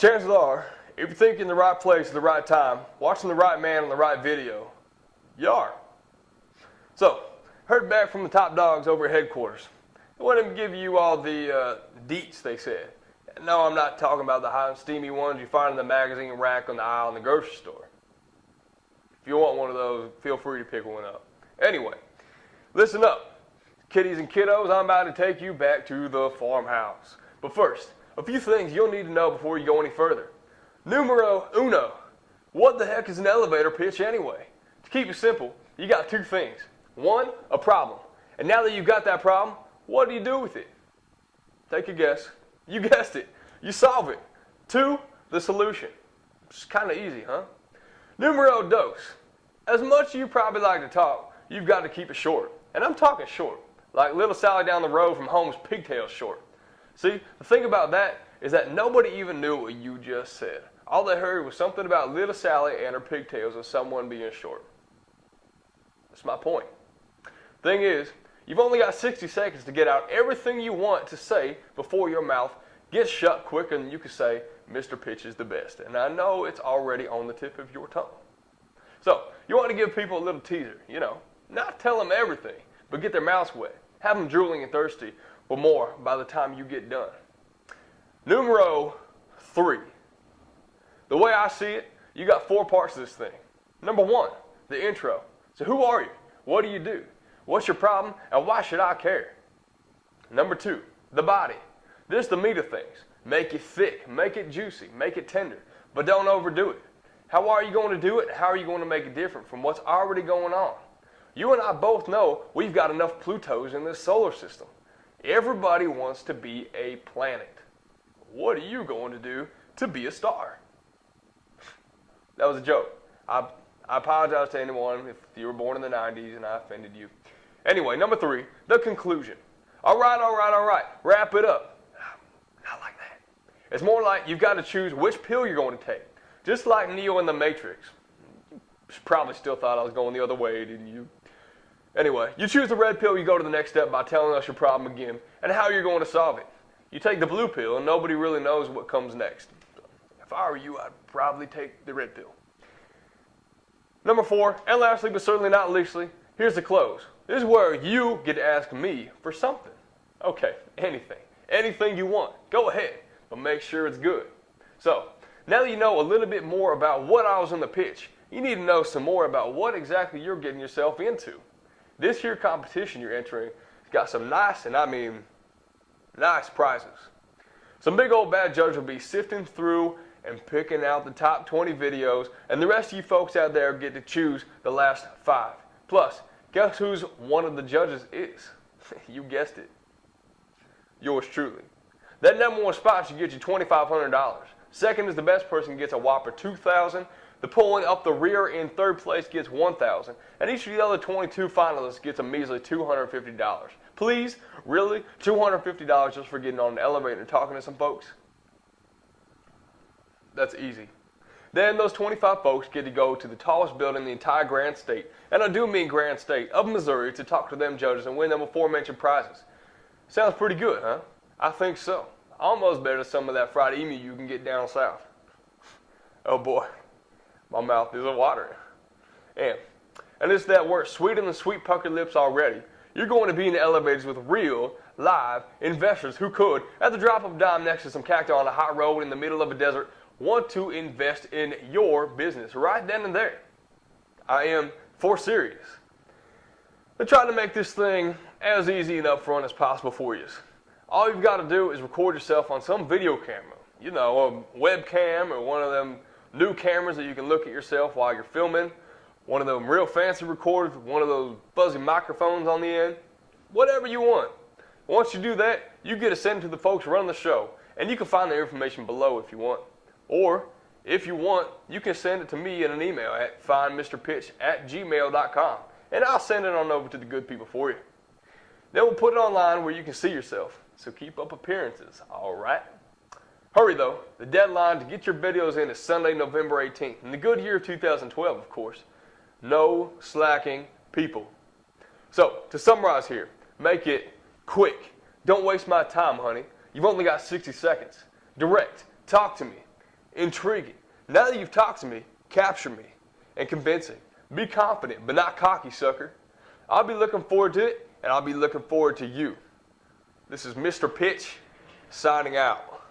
Chances are, if you think you're in the right place at the right time, watching the right man on the right video, you are. So, heard back from the top dogs over at headquarters. I want them to give you all the deets, they said. No, I'm not talking about the hot and steamy ones you find in the magazine rack on the aisle in the grocery store. If you want one of those, feel free to pick one up. Anyway, listen up. Kiddies and kiddos, I'm about to take you back to the farmhouse. But first, a few things you'll need to know before you go any further. Numero uno. What the heck is an elevator pitch anyway? To keep it simple, you got two things. One, a problem. And now that you've got that problem, what do you do with it? Take a guess. You guessed it. You solve it. Two, the solution. It's kind of easy, huh? Numero dos. As much as you probably like to talk, you've got to keep it short. And I'm talking short, like little Sally down the road from home's pigtails short. See, the thing about that is that nobody even knew what you just said. All they heard was something about little Sally and her pigtails and someone being short. That's my point. Thing is, you've only got 60 seconds to get out everything you want to say before your mouth gets shut quicker than you can say, Mr. Pitch is the best. And I know it's already on the tip of your tongue. So, you want to give people a little teaser, not tell them everything, but get their mouths wet. Have them drooling and thirsty for more by the time you get done. Numero 3. The way I see it, you got 4 parts of this thing. Number 1, the intro. So who are you? What do you do? What's your problem? And why should I care? Number 2, the body. This is the meat of things. Make it thick, make it juicy, make it tender, but don't overdo it. How are you going to do it? How are you going to make it different from what's already going on? You and I both know we've got enough Plutos in this solar system. Everybody wants to be a planet. What are you going to do to be a star? That was a joke. I apologize to anyone if you were born in the 90s and I offended you. Anyway, number 3, the conclusion. All right. Wrap it up. Not like that. It's more like you've got to choose which pill you're going to take. Just like Neo in the Matrix. You probably still thought I was going the other way, didn't you? Anyway, you choose the red pill, you go to the next step by telling us your problem again and how you're going to solve it. You take the blue pill and nobody really knows what comes next. If I were you, I'd probably take the red pill. Number 4, and lastly but certainly not leastly, here's the close. This is where you get to ask me for something. Okay, anything. Anything you want. Go ahead, but make sure it's good. So, now that you know a little bit more about what I was in the pitch, you need to know some more about what exactly you're getting yourself into. This here competition you're entering has got some nice, and I mean nice prizes. Some big old bad judges will be sifting through and picking out the top 20 videos, and the rest of you folks out there get to choose the last 5. Plus, guess who's one of the judges is? You guessed it. Yours truly. That number 1 spot should get you $2,500. Second is the best person gets a whopper $2,000. The pulling up the rear in third place gets $1,000. And each of the other 22 finalists gets a measly $250. Please? Really? $250 just for getting on an elevator and talking to some folks? That's easy. Then those 25 folks get to go to the tallest building in the entire Grand State, and I do mean Grand State, of Missouri, to talk to them judges and win them aforementioned prizes. Sounds pretty good, huh? I think so. Almost better than some of that fried emu you can get down south. Oh boy, my mouth is watering. And it's that word, sweeter than sweet puckered lips already. You're going to be in the elevators with real, live investors who could, at the drop of a dime next to some cacti on a hot road in the middle of a desert, want to invest in your business right then and there. I am for serious. They're trying to make this thing as easy and upfront as possible for you. All you've got to do is record yourself on some video camera. A webcam or one of them new cameras that you can look at yourself while you're filming. One of them real fancy recorders with one of those fuzzy microphones on the end. Whatever you want. Once you do that, you get to send it to the folks running the show. And you can find their information below if you want. Or, if you want, you can send it to me in an email at findmrpitch@gmail.com. And I'll send it on over to the good people for you. Then we'll put it online where you can see yourself. So keep up appearances, alright? Hurry though, the deadline to get your videos in is Sunday, November 18th. In the good year of 2012, of course. No slacking, people. So, to summarize here, make it quick. Don't waste my time, honey. You've only got 60 seconds. Direct. Talk to me. intriguing. Now that you've talked to me, capture me, and convincing. Be confident, but not cocky, sucker. I'll be looking forward to it, and I'll be looking forward to you. This is Mr. Pitch, signing out.